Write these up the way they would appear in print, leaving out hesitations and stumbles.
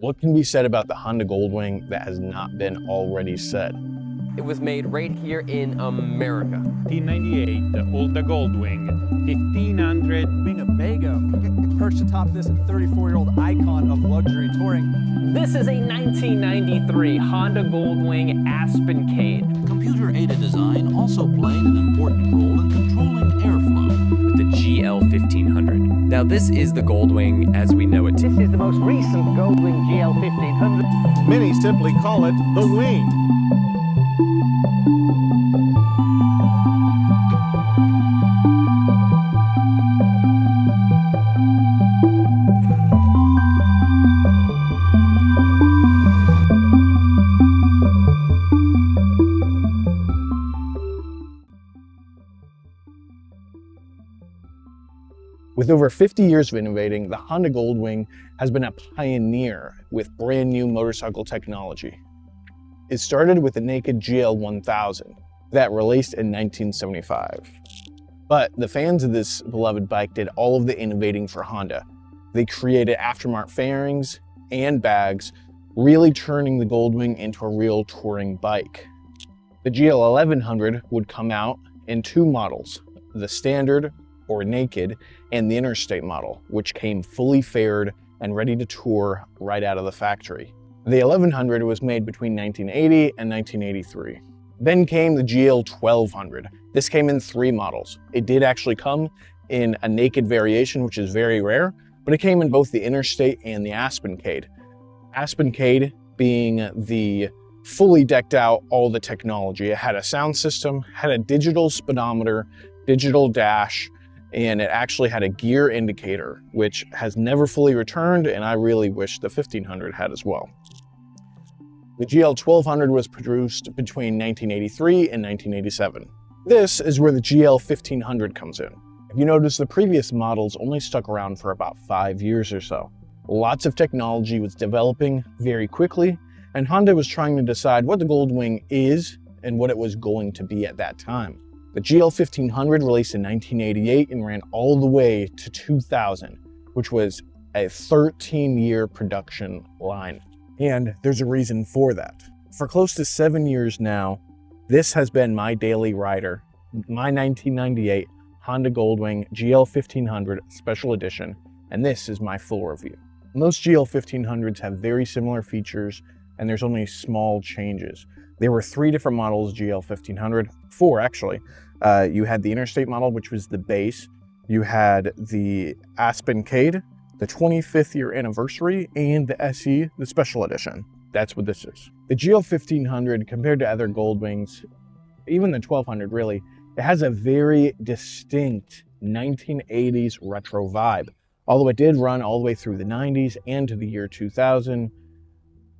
What can be said about the Honda Goldwing that has not been already said? It was made right here in America. 1998, the Goldwing 1500 Winnebago, perched atop this 34-year-old icon of luxury touring. This is a 1993 Honda Goldwing Aspencade. Computer-aided design also played an important role in controlling airflow. With the GL1500. Now this is the Goldwing as we know it. This is the most recent Goldwing GL1500. Many simply call it the Wing. With over 50 years of innovating, the Honda Goldwing has been a pioneer with brand new motorcycle technology. It started with the naked GL1000 that released in 1975. But the fans of this beloved bike did all of the innovating for Honda. They created aftermarket fairings and bags, really turning the Goldwing into a real touring bike. The GL1100 would come out in two models, the standard or naked, and the interstate model, which came fully faired and ready to tour right out of the factory. The 1100 was made between 1980 and 1983. Then came the GL1200. This came in three models. It did actually come in a naked variation, which is very rare, but it came in both the interstate and the Aspencade. Aspencade being the fully decked out all the technology. It had a sound system, had a digital speedometer, digital dash, and it actually had a gear indicator, which has never fully returned, and I really wish the 1500 had as well. The GL1200 was produced between 1983 and 1987. This is where the GL1500 comes in. If you notice, the previous models only stuck around for about 5 years or so. Lots of technology was developing very quickly, and Honda was trying to decide what the Goldwing is and what it was going to be at that time. The GL1500 released in 1988 and ran all the way to 2000, which was a 13-year production line. And there's a reason for that. For close to 7 years now, this has been my daily rider, my 1998 Honda Goldwing GL1500 Special Edition, and this is my full review. Most GL1500s have very similar features, and there's only small changes. There were 3 different models GL1500, 4 actually. You had the interstate model, which was the base. You had the Aspencade, the 25th year anniversary, and the SE, the special edition. That's what this is. The GL1500, compared to other Goldwings, even the 1200 really, it has a very distinct 1980s retro vibe. Although it did run all the way through the 90s and to the year 2000,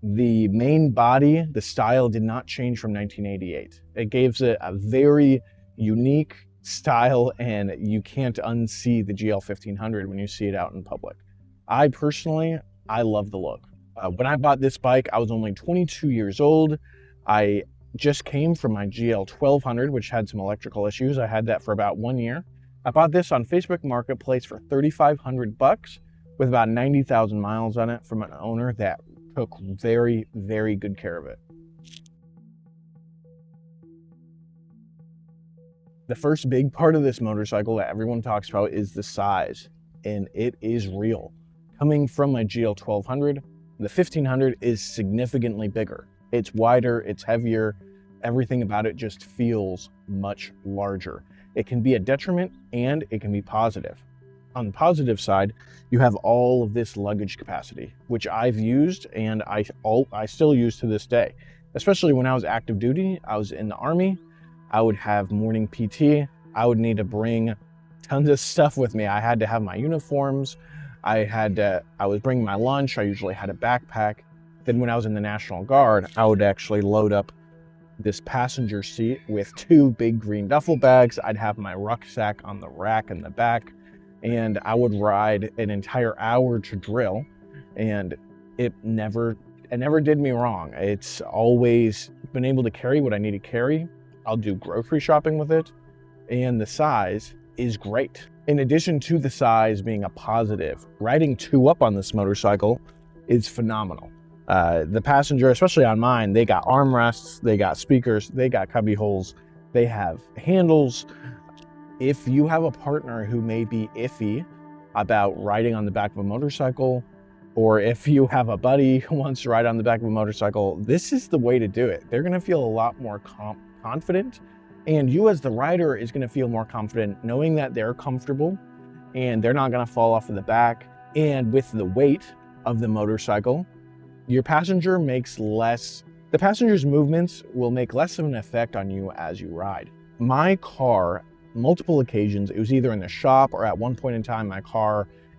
the main body, the style did not change from 1988. It gives it a very unique style, and you can't unsee the GL1500 when you see it out in public. I personally love the look. When I bought this bike, I was only 22 years old. I just came from my GL1200, which had some electrical issues. I had that for about 1 year. I bought this on Facebook Marketplace for $3,500 with about 90,000 miles on it from an owner that took very, very good care of it. The first big part of this motorcycle that everyone talks about is the size, and it is real. Coming from my GL1200, the 1500 is significantly bigger. It's wider, it's heavier, everything about it just feels much larger. It can be a detriment and it can be positive. On the positive side, you have all of this luggage capacity, which I've used and I still use to this day. Especially when I was active duty, I was in the Army, I would have morning PT, I would need to bring tons of stuff with me. I had to have my uniforms, I was bringing my lunch, I usually had a backpack. Then when I was in the National Guard, I would actually load up this passenger seat with 2 big green duffel bags. I'd have my rucksack on the rack in the back, and I would ride an entire hour to drill, and it never did me wrong. It's always been able to carry what I need to carry. I'll do grocery shopping with it, and the size is great. In addition to the size being a positive, riding 2 up on this motorcycle, is phenomenal. The passenger, especially on mine, they got armrests, they got speakers, they got cubby holes, they have handles. If you have a partner who may be iffy about riding on the back of a motorcycle, or if you have a buddy who wants to ride on the back of a motorcycle, this is the way to do it. They're gonna feel a lot more confident, and you as the rider is gonna feel more confident knowing that they're comfortable and they're not gonna fall off of the back. And with the weight of the motorcycle, your passenger the passenger's movements will make less of an effect on you as you ride. My car, multiple occasions, it was either in the shop or at one point in time,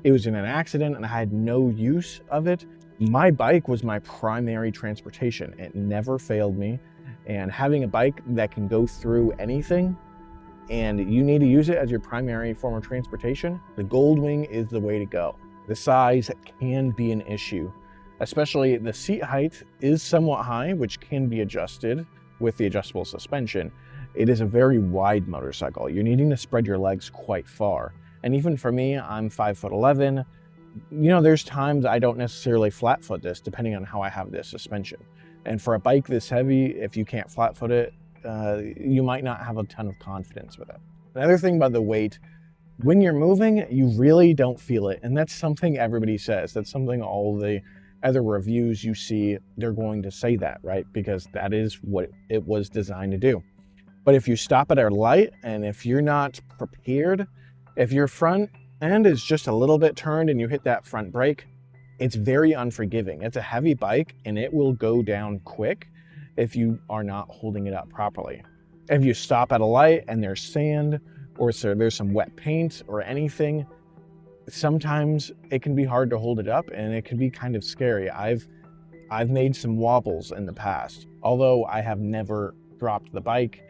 it was in an accident and I had no use of it. My bike was my primary transportation. It never failed me. And having a bike that can go through anything and you need to use it as your primary form of transportation, the Goldwing is the way to go. The size can be an issue, especially the seat height is somewhat high, which can be adjusted with the adjustable suspension. It is a very wide motorcycle. You're needing to spread your legs quite far. And even for me, I'm 5'11". You know, there's times I don't necessarily flat foot this depending on how I have this suspension. And for a bike this heavy, if you can't flat foot it, you might not have a ton of confidence with it. Another thing about the weight, when you're moving, you really don't feel it. And that's something everybody says. That's something all the other reviews you see, they're going to say that, right? Because that is what it was designed to do. But if you stop at a light and if you're not prepared, if your front end is just a little bit turned and you hit that front brake, it's very unforgiving. It's a heavy bike and it will go down quick if you are not holding it up properly. If you stop at a light and there's sand or so there's some wet paint or anything, sometimes it can be hard to hold it up and it can be kind of scary. I've made some wobbles in the past. Although I have never dropped the bike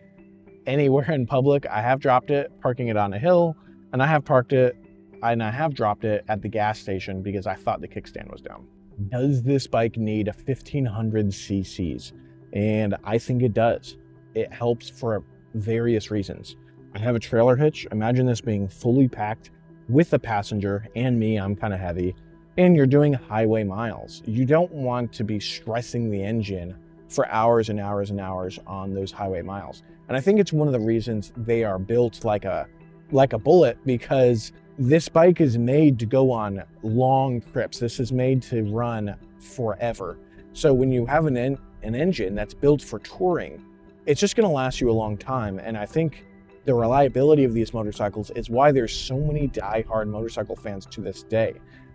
anywhere in public, I have dropped it parking it on a hill, and I have dropped it at the gas station because I thought the kickstand was down. Does this bike need a 1500 cc's? And I think it does. It helps for various reasons. I have a trailer hitch. Imagine this being fully packed with a passenger and me, I'm kind of heavy, and you're doing highway miles. You don't want to be stressing the engine for hours and hours and hours on those highway miles. And I think it's one of the reasons they are built like a bullet, because this bike is made to go on long trips. This is made to run forever. So when you have an engine that's built for touring, it's just gonna last you a long time. And I think the reliability of these motorcycles is why there's so many die-hard motorcycle fans to this day.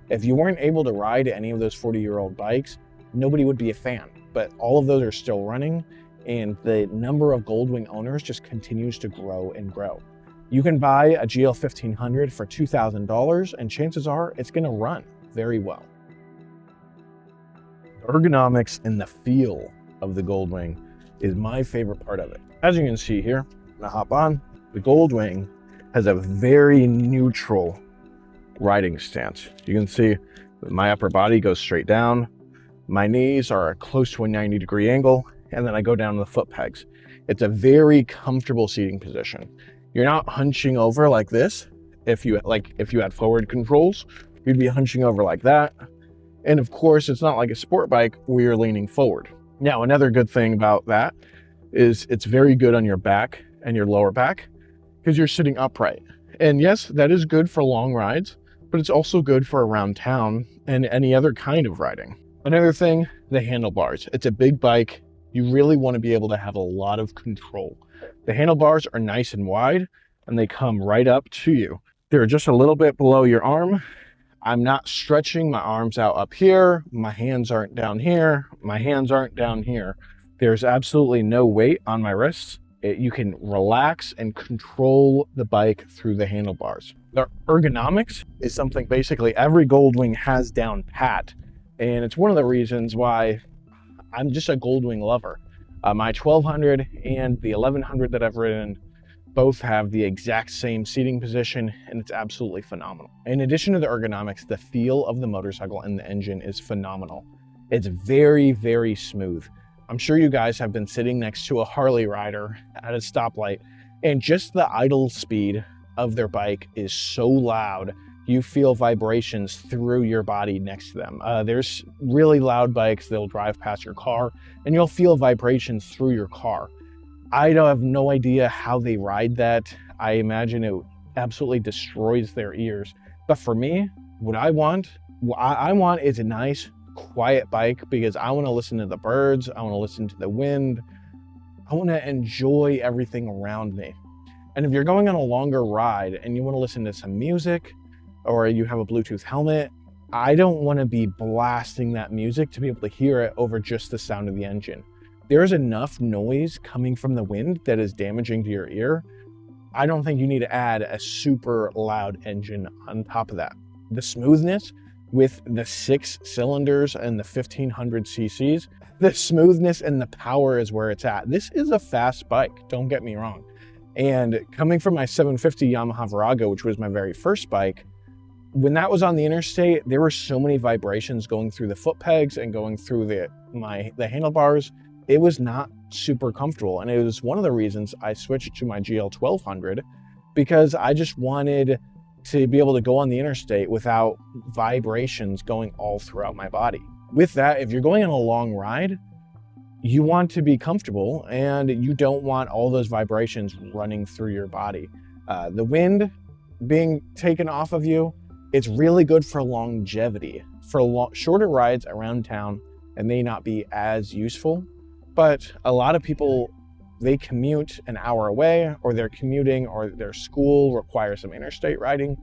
If you weren't able to ride any of those 40-year-old bikes, nobody would be a fan. But all of those are still running, and the number of Goldwing owners just continues to grow and grow. You can buy a GL1500 for $2,000, and chances are it's gonna run very well. The ergonomics and the feel of the Goldwing is my favorite part of it. As you can see here, I'm gonna hop on. The Goldwing has a very neutral riding stance. You can see that my upper body goes straight down. My knees are close to a 90-degree angle, and then I go down to the foot pegs. It's a very comfortable seating position. You're not hunching over like this. If you had forward controls, you'd be hunching over like that. And of course, it's not like a sport bike where you're leaning forward. Now, another good thing about that is it's very good on your back and your lower back because you're sitting upright. And yes, that is good for long rides, but it's also good for around town and any other kind of riding. Another thing, the handlebars. It's a big bike. You really want to be able to have a lot of control. The handlebars are nice and wide, and they come right up to you. They're just a little bit below your arm. I'm not stretching my arms out up here. My hands aren't down here. My hands aren't down here. There's absolutely no weight on my wrists. You can relax and control the bike through the handlebars. The ergonomics is something basically every Goldwing has down pat. And it's one of the reasons why I'm just a Goldwing lover. My 1200 and the 1100 that I've ridden both have the exact same seating position, and it's absolutely phenomenal. In addition to the ergonomics, the feel of the motorcycle and the engine is phenomenal. It's very, very smooth. I'm sure you guys have been sitting next to a Harley rider at a stoplight, and just the idle speed of their bike is so loud you feel vibrations through your body next to them. There's really loud bikes that'll drive past your car and you'll feel vibrations through your car. I have no idea how they ride that. I imagine it absolutely destroys their ears. But for me, what I want is a nice, quiet bike because I want to listen to the birds. I want to listen to the wind. I want to enjoy everything around me. And if you're going on a longer ride and you want to listen to some music or you have a Bluetooth helmet, I don't want to be blasting that music to be able to hear it over just the sound of the engine. There's enough noise coming from the wind that is damaging to your ear. I don't think you need to add a super loud engine on top of that. The smoothness with the 6 cylinders and the 1500 cc's, the smoothness and the power is where it's at. This is a fast bike, don't get me wrong. And coming from my 750 Yamaha Virago, which was my very first bike, when that was on the interstate, there were so many vibrations going through the foot pegs and going through the handlebars. It was not super comfortable. And it was one of the reasons I switched to my GL1200 because I just wanted to be able to go on the interstate without vibrations going all throughout my body. With that, if you're going on a long ride, you want to be comfortable and you don't want all those vibrations running through your body. The wind being taken off of you, it's really good for longevity. For shorter rides around town, it may not be as useful, but a lot of people, they commute an hour away or they're commuting or their school requires some interstate riding,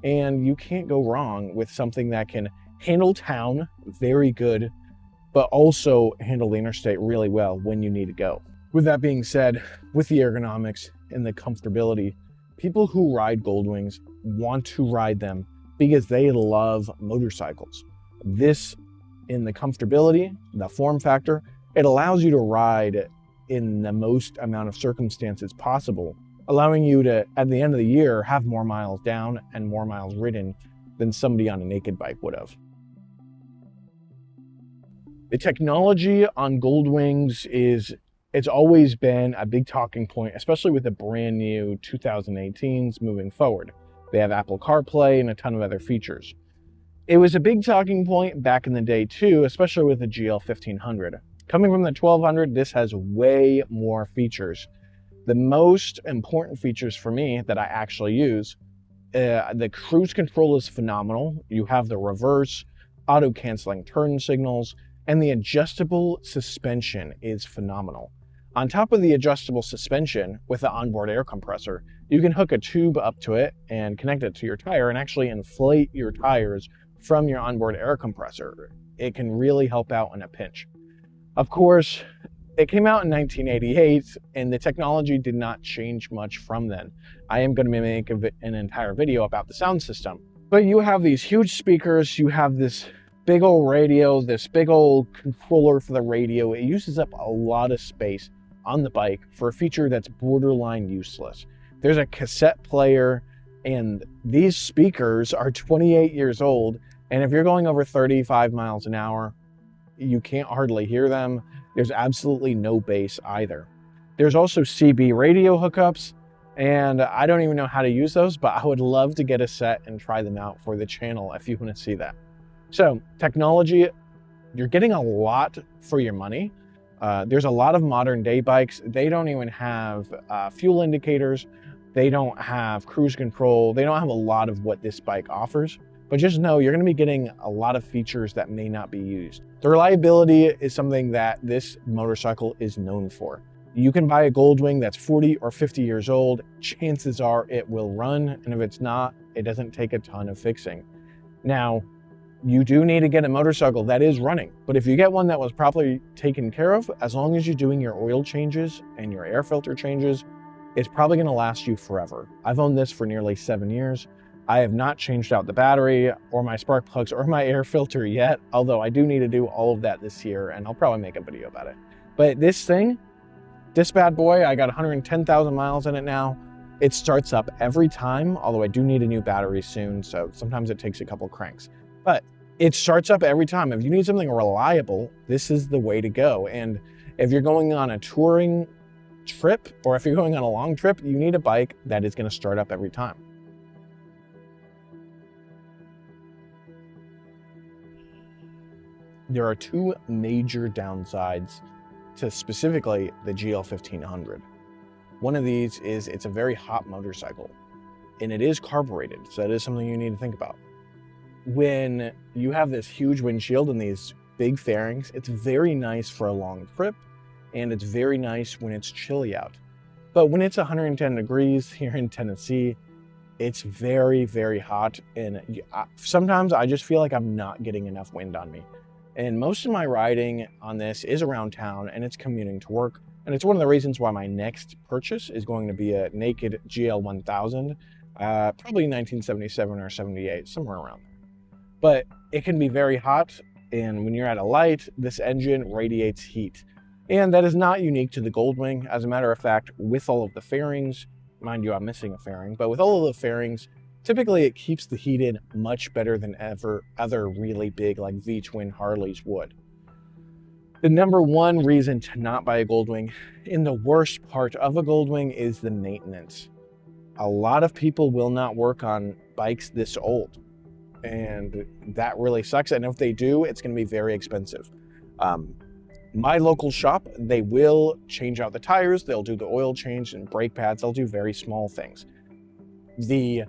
and you can't go wrong with something that can handle town very good but also handle the interstate really well when you need to go. With that being said, with the ergonomics and the comfortability, people who ride Goldwings want to ride them because they love motorcycles. This, in the comfortability, the form factor, it allows you to ride in the most amount of circumstances possible, allowing you to, at the end of the year, have more miles down and more miles ridden than somebody on a naked bike would have. The technology on Goldwings it's always been a big talking point, especially with the brand new 2018s moving forward. They have Apple CarPlay and a ton of other features. It was a big talking point back in the day too, especially with the GL1500. Coming from the 1200, this has way more features. The most important features for me that I actually use, the cruise control is phenomenal. You have the reverse, auto-canceling turn signals, and the adjustable suspension is phenomenal. On top of the adjustable suspension with the onboard air compressor, you can hook a tube up to it and connect it to your tire and actually inflate your tires from your onboard air compressor. It can really help out in a pinch. Of course, it came out in 1988 and the technology did not change much from then. I am going to make an entire video about the sound system. But you have these huge speakers, you have this big old radio, this big old controller for the radio. It uses up a lot of space on the bike for a feature that's borderline useless. There's a cassette player and these speakers are 28 years old. And if you're going over 35 miles an hour, you can't hardly hear them. There's absolutely no bass either. There's also CB radio hookups, and I don't even know how to use those, but I would love to get a set and try them out for the channel if you want to see that. So technology, you're getting a lot for your money. There's a lot of modern day bikes. They don't even have fuel indicators. They don't have cruise control. They don't have a lot of what this bike offers. But just know you're going to be getting a lot of features that may not be used. The reliability is something that this motorcycle is known for. You can buy a Goldwing that's 40 or 50 years old. Chances are it will run, and if it's not, it doesn't take a ton of fixing. Now, you do need to get a motorcycle that is running, but if you get one that was properly taken care of, as long as you're doing your oil changes and your air filter changes, it's probably going to last you forever. I've owned this for nearly 7 years. I have not changed out the battery or my spark plugs or my air filter yet, although I do need to do all of that this year, and I'll probably make a video about it. But this bad boy, I got 110,000 miles in it now. It starts up every time, although I do need a new battery soon, so sometimes it takes a couple cranks. But it starts up every time. If you need something reliable, this is the way to go. And if you're going on a touring trip, or if you're going on a long trip, you need a bike that is going to start up every time. There are two major downsides to specifically the GL1500. One of these is it's a very hot motorcycle, and it is carbureted, so that is something you need to think about. When you have this huge windshield and these big fairings, it's very nice for a long trip, and it's very nice when it's chilly out. But when it's 110 degrees here in Tennessee, it's very, very hot, and sometimes I just feel like I'm not getting enough wind on me. And most of my riding on this is around town, and it's commuting to work. And it's one of the reasons why my next purchase is going to be a naked GL1000, probably 1977 or 78, somewhere around there. But it can be very hot, and when you're at a light, this engine radiates heat. And that is not unique to the Goldwing. As a matter of fact, with all of the fairings, mind you, I'm missing a fairing, but with all of the fairings, typically it keeps the heat in much better than ever other really big like V-twin Harleys would. The number one reason to not buy a Goldwing, in the worst part of a Goldwing, is the maintenance. A lot of people will not work on bikes this old, and that really sucks. And if they do, it's going to be very expensive. My local shop, they will change out the tires, they'll do the oil change and brake pads, they'll do very small things. The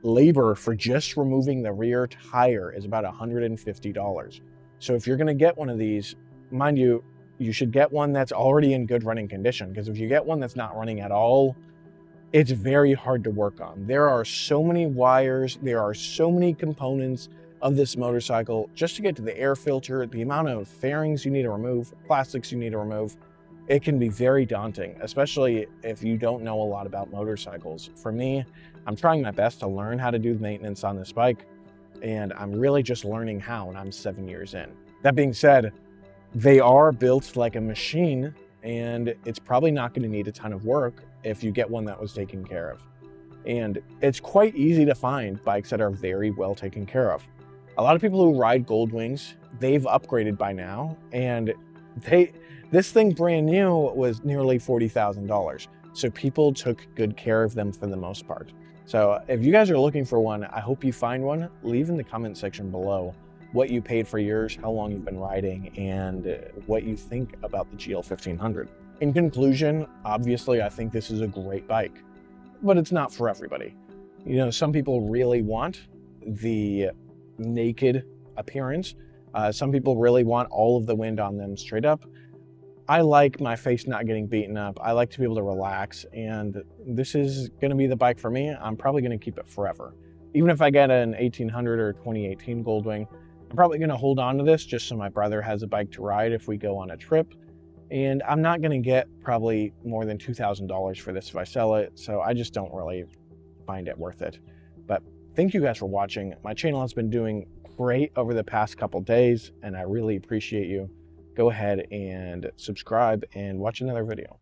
labor for just removing the rear tire is about $150. So if you're going to get one of these, mind you, you should get one that's already in good running condition, because if you get one that's not running at all, it's very hard to work on. There are so many wires, there are so many components of this motorcycle just to get to the air filter, the amount of fairings you need to remove, plastics you need to remove. It can be very daunting, especially if you don't know a lot about motorcycles. For me, I'm trying my best to learn how to do maintenance on this bike, and I'm really just learning how, and I'm 7 years in. That being said, they are built like a machine, and it's probably not going to need a ton of work if you get one that was taken care of. And it's quite easy to find bikes that are very well taken care of. A lot of people who ride Goldwings, they've upgraded by now, and this thing brand new was nearly $40,000. So people took good care of them for the most part. So if you guys are looking for one, I hope you find one. Leave in the comment section below what you paid for yours, how long you've been riding, and what you think about the GL1500. In conclusion, obviously, I think this is a great bike, but it's not for everybody. You know, some people really want the naked appearance. Some people really want all of the wind on them straight up. I like my face not getting beaten up. I like to be able to relax, and this is going to be the bike for me. I'm probably going to keep it forever. Even if I get an 1800 or 2018 Goldwing, I'm probably going to hold on to this just so my brother has a bike to ride if we go on a trip. And I'm not going to get probably more than $2,000 for this if I sell it, so I just don't really find it worth it. But thank you guys for watching. My channel has been doing great over the past couple days, and I really appreciate you. Go ahead and subscribe and watch another video.